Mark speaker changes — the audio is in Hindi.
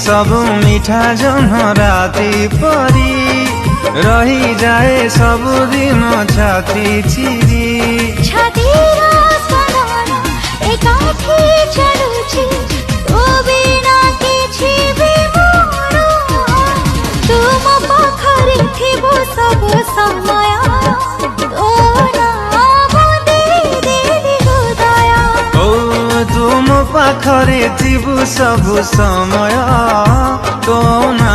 Speaker 1: सबु मिठा जन राति परी रही जाए सबुदिन छाती चिरी
Speaker 2: छातीरा स्मरण एकाठी चलुछि तो बिना किछि भी मोर तुम पाखरे थिबो सब समय तो नाम देली हृदय
Speaker 1: तुम पाखरे थिबु सब समय तो ना